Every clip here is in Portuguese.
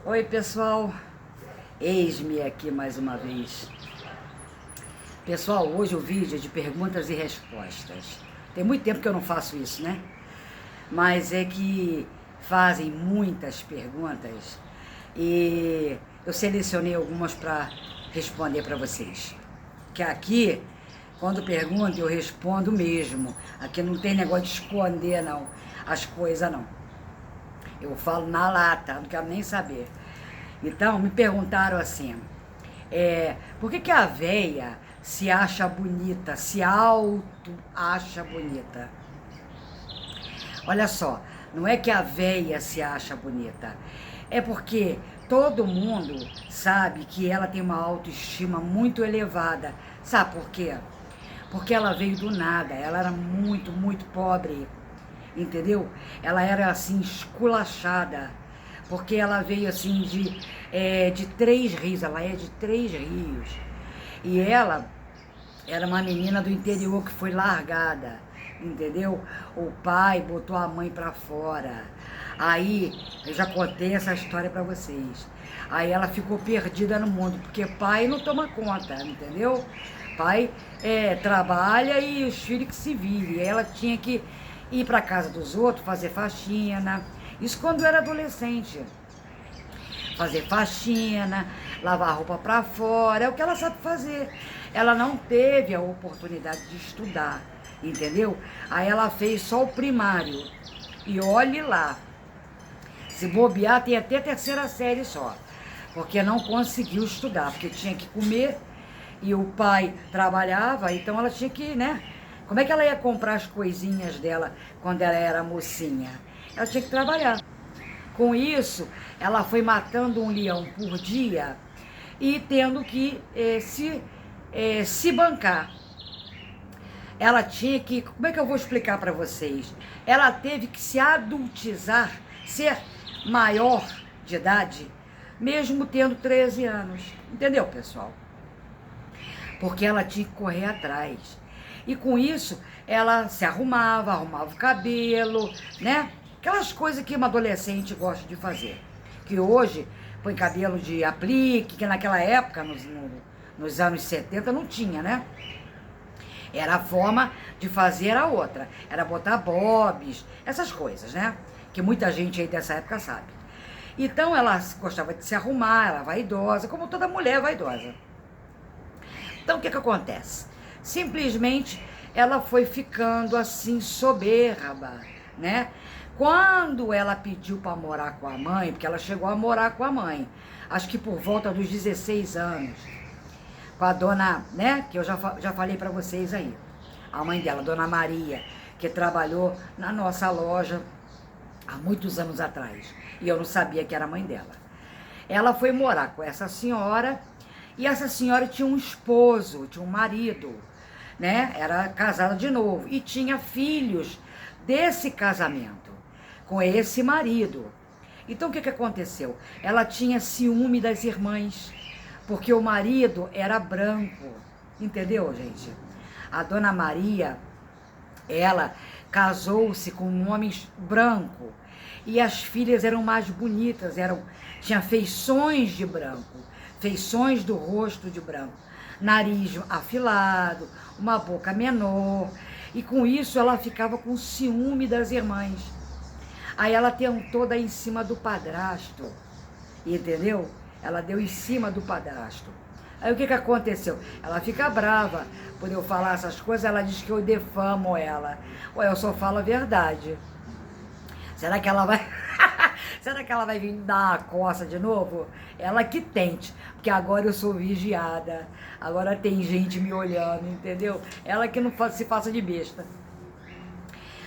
Oi pessoal, eis-me aqui mais uma vez. Pessoal, hoje o vídeo é de perguntas e respostas. Tem muito tempo que eu não faço isso, né? Mas é que fazem muitas perguntas e eu selecionei algumas para responder para vocês. Que aqui, quando perguntam, eu respondo mesmo. Aqui não tem negócio de esconder, não, as coisas, não. Eu falo na lata, não quero nem saber. Então, me perguntaram assim, por que a véia se acha bonita, se auto-acha bonita? Olha só, não é que a véia se acha bonita, é porque todo mundo sabe que ela tem uma autoestima muito elevada. Sabe por quê? Porque ela veio do nada, ela era muito, muito pobre, entendeu? Ela era assim, esculachada, porque ela veio assim de Três Rios, ela é de Três Rios. E ela era uma menina do interior que foi largada, entendeu? O pai botou a mãe pra fora. Aí, eu já contei essa história pra vocês. Aí ela ficou perdida no mundo, porque pai não toma conta, entendeu? Pai trabalha e os filhos que se virem. Ela tinha que ir pra casa dos outros, fazer faxina. Isso quando eu era adolescente. Fazer faxina, lavar roupa pra fora, é o que ela sabe fazer. Ela não teve a oportunidade de estudar, entendeu? Aí ela fez só o primário. E olhe lá, se bobear tem até terceira série só. Porque não conseguiu estudar, porque tinha que comer e o pai trabalhava, então ela tinha que, né? Como é que ela ia comprar as coisinhas dela quando ela era mocinha? Ela tinha que trabalhar. Com isso, ela foi matando um leão por dia e tendo que se bancar. Ela tinha que, como é que eu vou explicar para vocês? Ela teve que se adultizar, ser maior de idade, mesmo tendo 13 anos. Entendeu, pessoal? Porque ela tinha que correr atrás. E com isso, ela se arrumava o cabelo, né? Aquelas coisas que uma adolescente gosta de fazer. Que hoje põe cabelo de aplique, que naquela época, nos anos 70, não tinha, né? Era a forma de fazer a outra. Era botar bobs, essas coisas, né? Que muita gente aí dessa época sabe. Então ela gostava de se arrumar, ela vaidosa, como toda mulher vaidosa. Então o que acontece? Simplesmente ela foi ficando assim soberba, né? Quando ela pediu para morar com a mãe, porque ela chegou a morar com a mãe, acho que por volta dos 16 anos, com a dona, né, que eu já falei para vocês aí, a mãe dela, Dona Maria, que trabalhou na nossa loja há muitos anos atrás, e eu não sabia que era a mãe dela. Ela foi morar com essa senhora, e essa senhora tinha um esposo, tinha um marido, né, era casada de novo, e tinha filhos desse casamento com esse marido. Então o que aconteceu? Ela tinha ciúme das irmãs, porque o marido era branco, entendeu, gente? A Dona Maria, ela casou-se com um homem branco, e as filhas eram mais bonitas, tinha feições de branco, feições do rosto de branco, nariz afilado, uma boca menor, e com isso ela ficava com ciúme das irmãs. Aí ela tentou dar em cima do padrasto, entendeu? Ela deu em cima do padrasto. Aí o que aconteceu? Ela fica brava por eu falar essas coisas, ela diz que eu defamo ela. Ué, eu só falo a verdade. Será que ela vai... Será que ela vai vir dar a coça de novo? Ela que tente, porque agora eu sou vigiada. Agora tem gente me olhando, entendeu? Ela que não se faça de besta.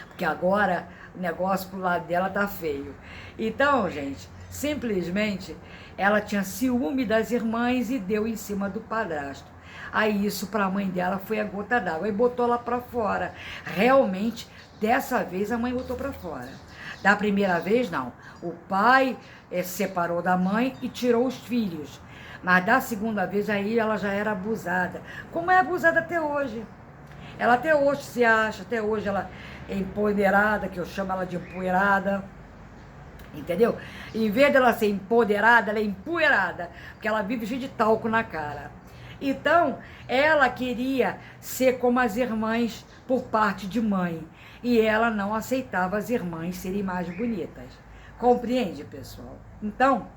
Porque agora o negócio pro lado dela tá feio. Então, gente, simplesmente ela tinha ciúme das irmãs e deu em cima do padrasto. Aí isso pra mãe dela foi a gota d'água e botou lá pra fora. Realmente, dessa vez a mãe botou pra fora. Da primeira vez, não. O pai se separou da mãe e tirou os filhos. Mas da segunda vez, aí ela já era abusada. Como é abusada até hoje. Ela até hoje se acha, até hoje ela é empoderada, que eu chamo ela de empoeirada. Entendeu? Em vez dela ser empoderada, ela é empoeirada, porque ela vive cheia de talco na cara. Então, ela queria ser como as irmãs por parte de mãe. E ela não aceitava as irmãs serem mais bonitas. Compreende, pessoal? Então,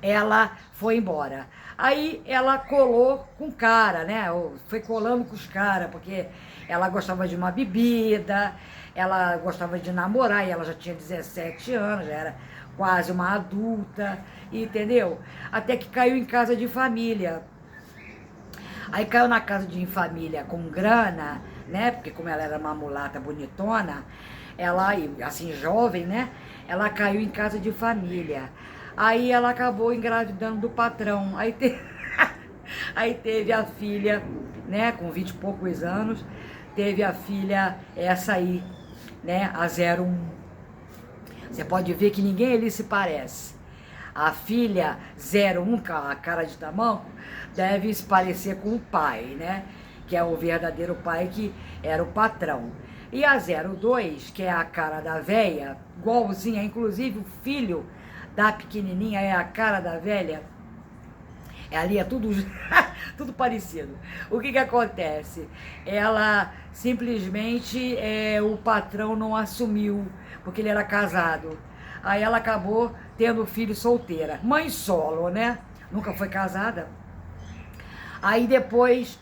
ela foi embora. Aí ela colou com cara, né? Foi colando com os caras, porque ela gostava de uma bebida, ela gostava de namorar, e ela já tinha 17 anos, já era quase uma adulta, entendeu? Até que caiu em casa de família. Aí caiu na casa de família com grana, né? Porque como ela era uma mulata bonitona, ela, assim, jovem, né? Ela caiu em casa de família. Aí ela acabou engravidando do patrão. Aí teve a filha, né? Com 20 e poucos anos, teve a filha, essa aí, né? A 01. Você pode ver que ninguém ali se parece. A filha 01, com a cara de tamanco, deve se parecer com o pai, né? Que é o verdadeiro pai, que era o patrão. E a 02, que é a cara da véia, igualzinha, inclusive o filho da pequenininha é a cara da velha. Ali é tudo, tudo parecido. O que acontece? Ela simplesmente, o patrão não assumiu, porque ele era casado. Aí ela acabou tendo filho solteira. Mãe solo, né? Nunca foi casada. Aí depois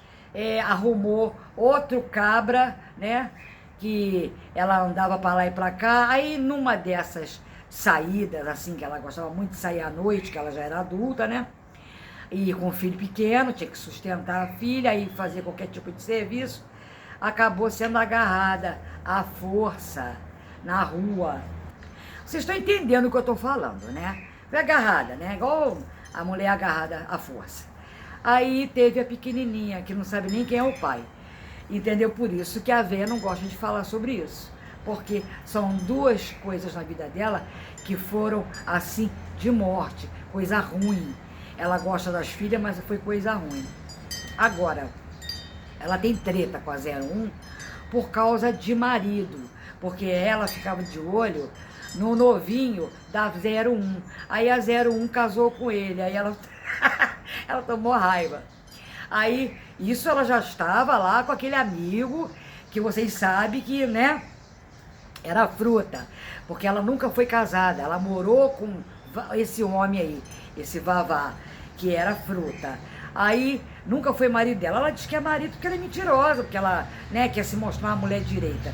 arrumou outro cabra, né? Que ela andava para lá e para cá. Aí numa dessas saídas, assim, que ela gostava muito de sair à noite, que ela já era adulta, né? E com um filho pequeno, tinha que sustentar a filha e fazer qualquer tipo de serviço, acabou sendo agarrada à força na rua. Vocês estão entendendo o que eu estou falando, né? Foi agarrada, né? Igual a mulher agarrada à força. Aí teve a pequenininha, que não sabe nem quem é o pai. Entendeu? Por isso que a véia não gosta de falar sobre isso. Porque são duas coisas na vida dela que foram, assim, de morte, coisa ruim. Ela gosta das filhas, mas foi coisa ruim. Agora, ela tem treta com a 01 por causa de marido. Porque ela ficava de olho no novinho da 01. Aí a 01 casou com ele, aí ela, ela tomou raiva. Aí, isso ela já estava lá com aquele amigo, que vocês sabem que, né, era fruta. Porque ela nunca foi casada, ela morou com esse homem aí, esse Vavá, que era fruta. Aí, nunca foi marido dela. Ela diz que é marido porque ela é mentirosa, porque ela, né, quer se mostrar uma mulher direita.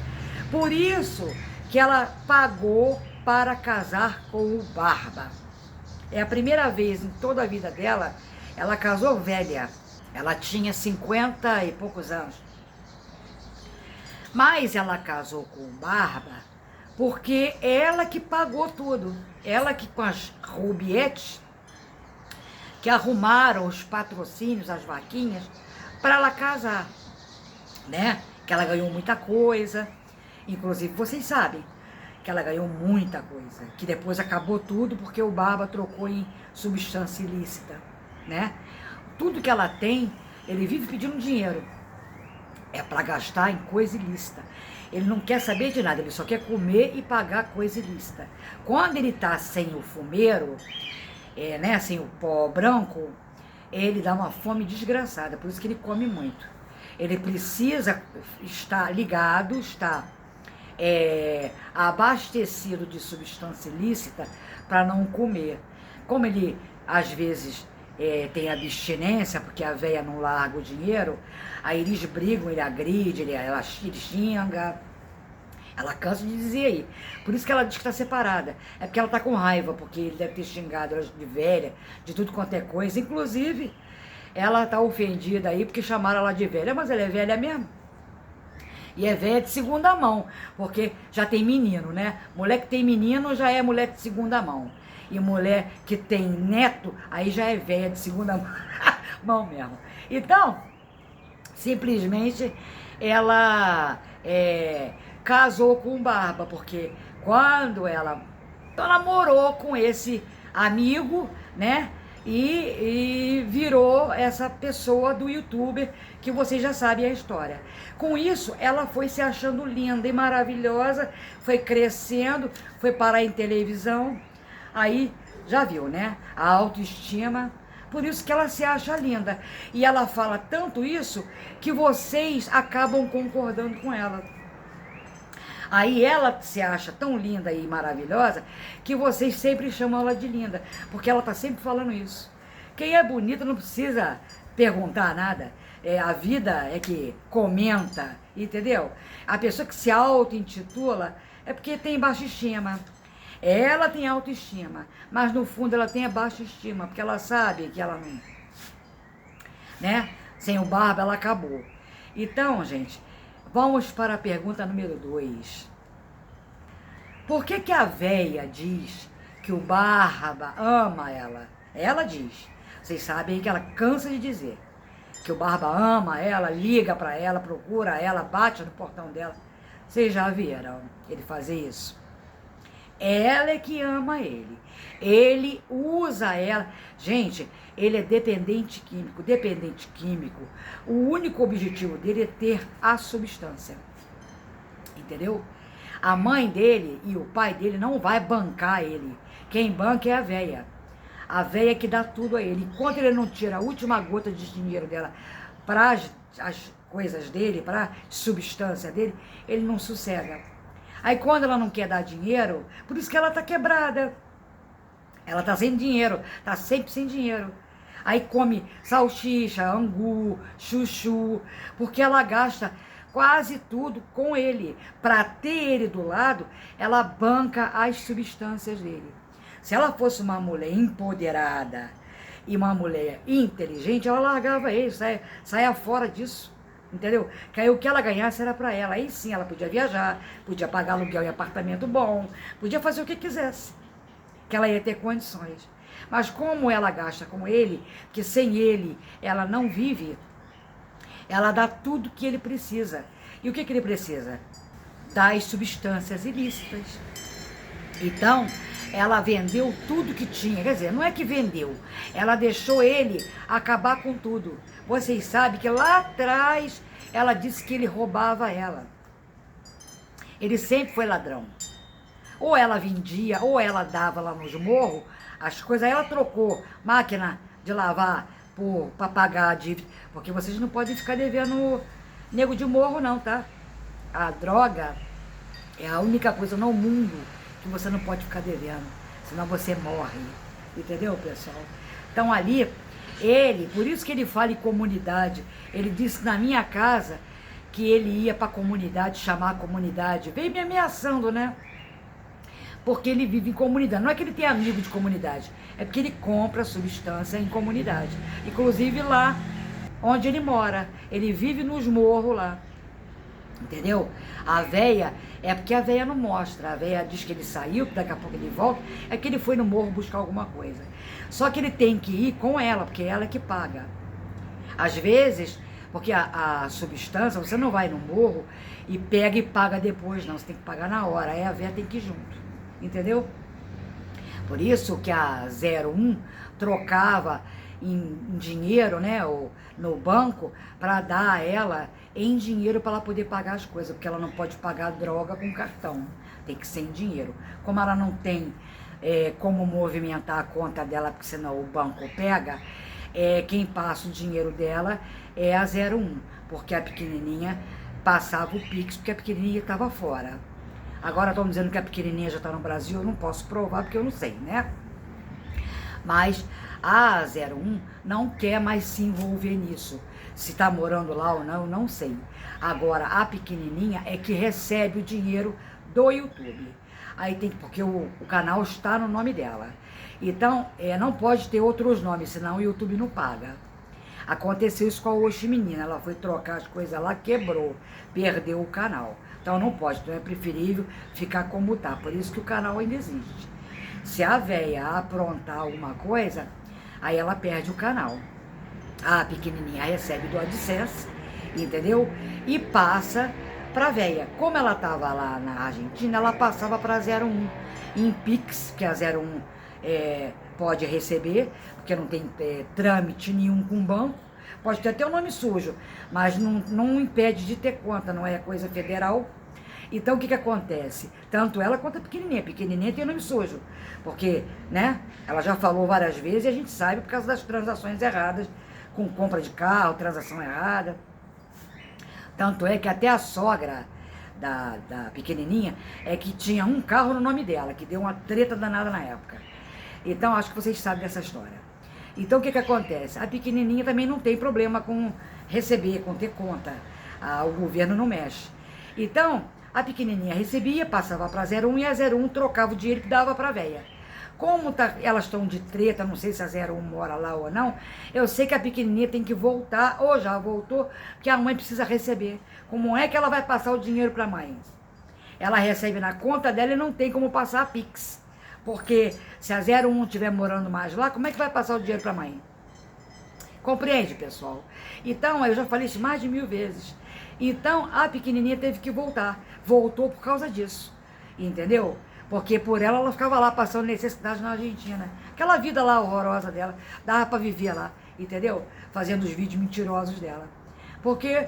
Por isso que ela pagou para casar com o Barba. É a primeira vez em toda a vida dela, ela casou velha. Ela tinha 50 e poucos anos. Mas ela casou com o Barba porque ela que pagou tudo. Ela que, com as Rubietes, que arrumaram os patrocínios, as vaquinhas, para ela casar, né? Que ela ganhou muita coisa. Inclusive, vocês sabem que ela ganhou muita coisa, que depois acabou tudo porque o Barba trocou em substância ilícita, né? Tudo que ela tem, ele vive pedindo dinheiro. É para gastar em coisa ilícita. Ele não quer saber de nada, ele só quer comer e pagar coisa ilícita. Quando ele tá sem o fumeiro, né, sem o pó branco, ele dá uma fome desgraçada, por isso que ele come muito. Ele precisa estar ligado, estar abastecido de substância ilícita para não comer. Como ele, às vezes, tem abstinência, porque a véia não larga o dinheiro, aí eles brigam, ele agride, ele xinga, ela cansa de dizer aí. Por isso que ela diz que está separada. É porque ela está com raiva, porque ele deve ter xingado ela de velha, de tudo quanto é coisa. Inclusive, ela está ofendida aí porque chamaram ela de velha, mas ela é velha mesmo. E é velha de segunda mão, porque já tem menino, né? Mulher que tem menino já é mulher de segunda mão. E mulher que tem neto, aí já é velha de segunda mão mesmo. Então, simplesmente, ela casou com o Barba, porque quando ela namorou com esse amigo, né? e virou essa pessoa do youtuber que vocês já sabem a história. Com isso, ela foi se achando linda e maravilhosa, foi crescendo, foi parar em televisão, aí já viu, né? A autoestima, por isso que ela se acha linda. E ela fala tanto isso que vocês acabam concordando com ela. Aí ela se acha tão linda e maravilhosa que vocês sempre chamam ela de linda, porque ela tá sempre falando isso. Quem é bonita não precisa perguntar nada. A vida é que comenta, entendeu? A pessoa que se auto-intitula é porque tem baixa estima. Ela tem autoestima, mas no fundo ela tem a baixa estima, porque ela sabe que ela não, né? Sem o Barba ela acabou. Então, gente, vamos para a pergunta número 2. Por que a véia diz que o Barba ama ela? Ela diz. Vocês sabem que ela cansa de dizer que o Barba ama ela, liga para ela, procura ela, bate no portão dela. Vocês já viram ele fazer isso? Ela é que ama ele. Ele usa ela. Gente, ele é dependente químico. Dependente químico, o único objetivo dele é ter a substância. Entendeu? A mãe dele e o pai dele não vai bancar ele. Quem banca é a véia. A véia que dá tudo a ele. Enquanto ele não tira a última gota de dinheiro dela para as coisas dele, para a substância dele, ele não sossega. Aí quando ela não quer dar dinheiro, por isso que ela tá quebrada. Ela tá sem dinheiro, tá sempre sem dinheiro. Aí come salsicha, angu, chuchu, porque ela gasta quase tudo com ele. Para ter ele do lado, ela banca as substâncias dele. Se ela fosse uma mulher empoderada e uma mulher inteligente, ela largava ele, saia fora disso. Entendeu? Que aí o que ela ganhasse era para ela. Aí sim, ela podia viajar, podia pagar aluguel em apartamento bom, podia fazer o que quisesse, que ela ia ter condições. Mas como ela gasta com ele, que sem ele ela não vive, ela dá tudo que ele precisa. E o que ele precisa? Das substâncias ilícitas. Então, ela vendeu tudo que tinha. Quer dizer, não é que vendeu, ela deixou ele acabar com tudo. Vocês sabem que lá atrás ela disse que ele roubava ela. Ele sempre foi ladrão. Ou ela vendia, ou ela dava lá nos morros as coisas. Aí ela trocou máquina de lavar para pagar a dívida. Porque vocês não podem ficar devendo nego de morro não, tá? A droga é a única coisa no mundo que você não pode ficar devendo. Senão você morre. Entendeu, pessoal? Então ali, ele, por isso que ele fala em comunidade. Ele disse na minha casa que ele ia para a comunidade, chamar a comunidade. Veio me ameaçando, né? Porque ele vive em comunidade. Não é que ele tem amigo de comunidade, é porque ele compra substância em comunidade. Inclusive lá onde ele mora. Ele vive nos morros lá. Entendeu? A véia, é porque a véia não mostra. A véia diz que ele saiu, que daqui a pouco ele volta. É que ele foi no morro buscar alguma coisa. Só que ele tem que ir com ela, porque ela é que paga. Às vezes, porque a substância, você não vai no morro e pega e paga depois, não. Você tem que pagar na hora. Aí a véia tem que ir junto. Entendeu? Por isso que a 01 trocava em dinheiro, né, ou no banco, para dar a ela em dinheiro para ela poder pagar as coisas, porque ela não pode pagar droga com cartão, tem que ser em dinheiro. Como ela não tem como movimentar a conta dela, porque senão o banco pega, quem passa o dinheiro dela é a 01, porque a pequenininha passava o Pix, porque a pequenininha estava fora. Agora estão dizendo que a pequenininha já está no Brasil, eu não posso provar porque eu não sei, né? Mas a 01 não quer mais se envolver nisso. Se está morando lá ou não, eu não sei. Agora, a pequenininha é que recebe o dinheiro do YouTube. Aí tem porque o canal está no nome dela. Então, não pode ter outros nomes, senão o YouTube não paga. Aconteceu isso com a Oxi Menina, ela foi trocar as coisas lá, quebrou, perdeu o canal. Então não pode, então é preferível ficar como tá, por isso que o canal ainda existe. Se a véia aprontar alguma coisa, aí ela perde o canal. A pequenininha recebe do AdSense, entendeu? E passa pra véia. Como ela tava lá na Argentina, ela passava pra 01 em Pix, que a 01 pode receber, porque não tem trâmite nenhum com o banco. Pode ter até o nome sujo, mas não impede de ter conta, não é coisa federal. Então, o que acontece? Tanto ela quanto a pequenininha tem nome sujo, porque, né, ela já falou várias vezes e a gente sabe por causa das transações erradas, com compra de carro, transação errada. Tanto é que até a sogra da pequenininha é que tinha um carro no nome dela, que deu uma treta danada na época. Então, acho que vocês sabem dessa história. Então, o que acontece? A pequenininha também não tem problema com receber, com ter conta. O governo não mexe. Então, a pequenininha recebia, passava para 01 e a 01 trocava o dinheiro que dava para a véia. Como elas estão de treta, não sei se a 01 mora lá ou não, eu sei que a pequenininha tem que voltar, ou já voltou, porque a mãe precisa receber. Como é que ela vai passar o dinheiro para a mãe? Ela recebe na conta dela e não tem como passar a Pix. Porque se a 01 estiver morando mais lá, como é que vai passar o dinheiro para a mãe? Compreende, pessoal? Então, eu já falei isso mais de 1000 vezes. Então, a pequenininha teve que voltar. Voltou por causa disso, entendeu? Porque por ela ficava lá passando necessidade na Argentina. Aquela vida lá horrorosa dela, dava para viver lá, entendeu? Fazendo os vídeos mentirosos dela. Porque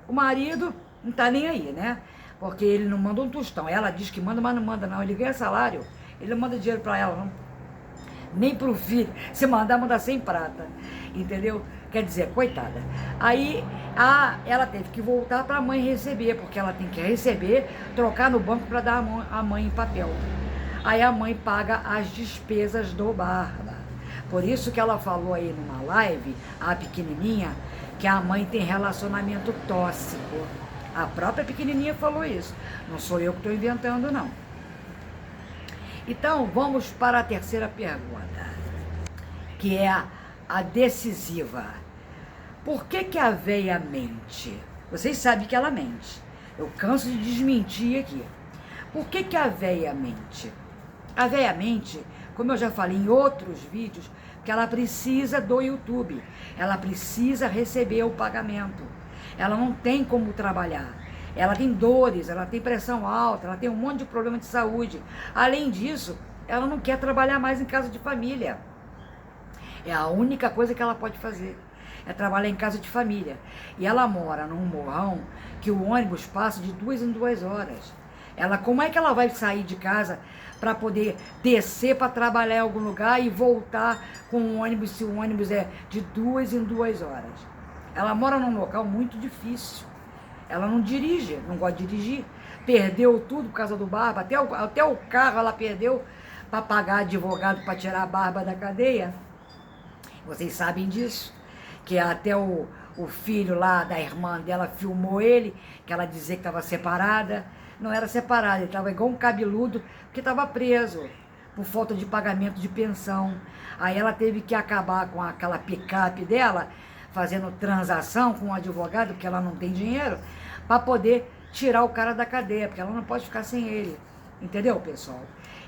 o marido não tá nem aí, né? Porque ele não manda um tostão. Ela diz que manda, mas não manda não. Ele ganha salário, ele não manda dinheiro para ela, não. Nem pro filho. Se mandar, manda 100 prata, entendeu? Quer dizer, coitada. Aí ela teve que voltar para a mãe receber, porque ela tem que receber, trocar no banco para dar a mãe em papel. Aí a mãe paga as despesas do Barba. Por isso que ela falou aí numa live, a pequenininha, que a mãe tem relacionamento tóxico. A própria pequenininha falou isso. Não sou eu que estou inventando, não. Então, vamos para a terceira pergunta, que é a decisiva. Por que a véia mente? Vocês sabem que ela mente. Eu canso de desmentir aqui. Por que a véia mente? A véia mente, como eu já falei em outros vídeos, que ela precisa do YouTube. Ela precisa receber o pagamento. Ela não tem como trabalhar. Ela tem dores, ela tem pressão alta, ela tem um monte de problema de saúde. Além disso, ela não quer trabalhar mais em casa de família. É a única coisa que ela pode fazer, é trabalhar em casa de família. E ela mora num morrão que o ônibus passa de 2 em 2 horas. Como é que ela vai sair de casa para poder descer para trabalhar em algum lugar e voltar com o ônibus, se o ônibus é de 2 em 2 horas? Ela mora num local muito difícil. Ela não dirige, não gosta de dirigir. Perdeu tudo por causa do Barba. Até o carro ela perdeu para pagar advogado para tirar a Barba da cadeia. Vocês sabem disso. Que até o filho lá da irmã dela filmou ele, que ela dizia que estava separada. Não era separada, ele estava igual um cabeludo, porque estava preso por falta de pagamento de pensão. Aí ela teve que acabar com aquela picape dela, fazendo transação com o advogado, porque ela não tem dinheiro, para poder tirar o cara da cadeia, porque ela não pode ficar sem ele. Entendeu, pessoal?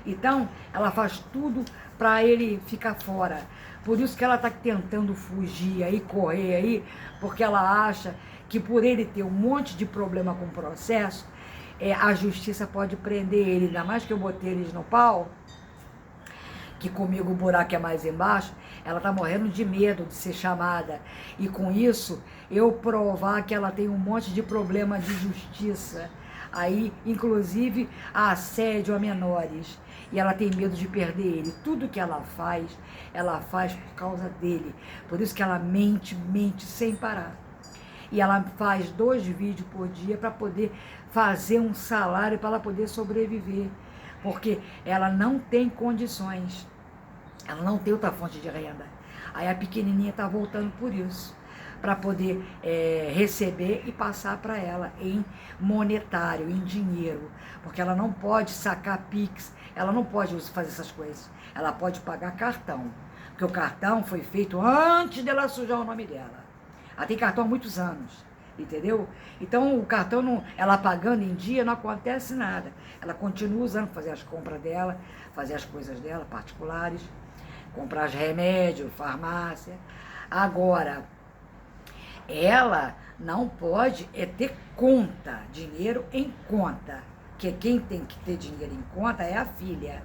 Então, ela faz tudo para ele ficar fora. Por isso que ela está tentando fugir aí, correr aí, porque ela acha que por ele ter um monte de problema com o processo, a justiça pode prender ele. Ainda mais que eu botei eles no pau, que comigo o buraco é mais embaixo. Ela tá morrendo de medo de ser chamada. E com isso, eu provar que ela tem um monte de problema de justiça. Aí, inclusive, assédio a menores. E ela tem medo de perder ele. Tudo que ela faz por causa dele. Por isso que ela mente sem parar. E ela faz 2 vídeos por dia para poder fazer um salário, para ela poder sobreviver. Porque ela não tem condições. Ela não tem outra fonte de renda. Aí a pequenininha está voltando por isso, para poder receber e passar para ela em monetário, em dinheiro. Porque ela não pode sacar Pix, ela não pode fazer essas coisas. Ela pode pagar cartão, porque o cartão foi feito antes dela sujar o nome dela. Ela tem cartão há muitos anos, entendeu? Então o cartão, ela pagando em dia, não acontece nada. Ela continua usando, fazer as compras dela, fazer as coisas dela particulares, comprar os remédios, farmácia. Agora, ela não pode ter conta, dinheiro em conta. Que quem tem que ter dinheiro em conta é a filha.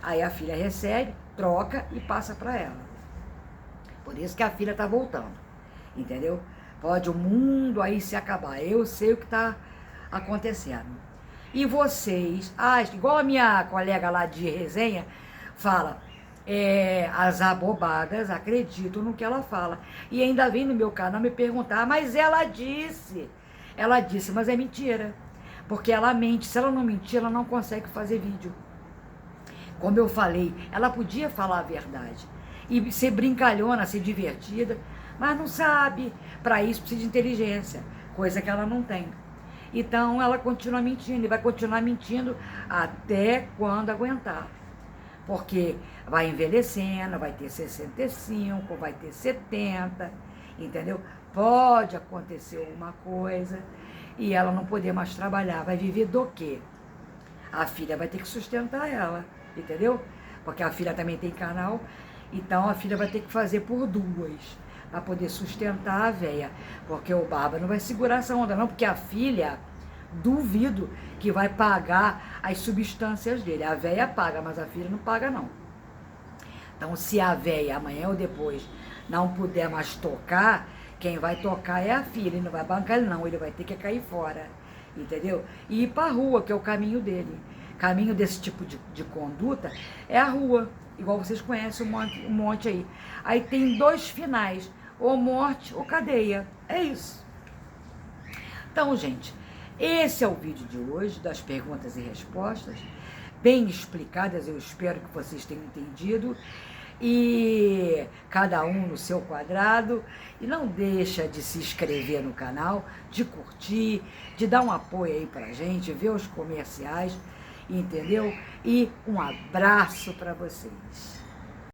Aí a filha recebe, troca e passa para ela. Por isso que a filha tá voltando, entendeu? Pode o mundo aí se acabar, eu sei o que tá acontecendo. E vocês, igual a minha colega lá de resenha fala, as abobadas acreditam no que ela fala. E ainda vem no meu canal me perguntar, mas ela disse, mas é mentira. Porque ela mente, se ela não mentir, ela não consegue fazer vídeo. Como eu falei, ela podia falar a verdade e ser brincalhona, ser divertida, mas não sabe. Para isso precisa de inteligência, coisa que ela não tem. Então ela continua mentindo e vai continuar mentindo até quando aguentar. Porque vai envelhecendo, vai ter 65, vai ter 70, entendeu? Pode acontecer alguma coisa e ela não poder mais trabalhar. Vai viver do quê? A filha vai ter que sustentar ela, entendeu? Porque a filha também tem canal, então a filha vai ter que fazer por duas, para poder sustentar a véia. Porque o Barba não vai segurar essa onda não, porque a filha, duvido que vai pagar as substâncias dele. A véia paga, mas a filha não paga não. Então se a véia amanhã ou depois não puder mais tocar, quem vai tocar é a filha, ele não vai bancar ele não, ele vai ter que cair fora, entendeu? E ir pra rua, que é o caminho dele. Caminho desse tipo de conduta é a rua, igual vocês conhecem um monte aí. Aí tem dois finais, ou morte ou cadeia, é isso. Então, gente, esse é o vídeo de hoje, das perguntas e respostas, bem explicadas, eu espero que vocês tenham entendido, e cada um no seu quadrado, e não deixa de se inscrever no canal, de curtir, de dar um apoio aí pra gente, ver os comerciais, entendeu? E um abraço para vocês.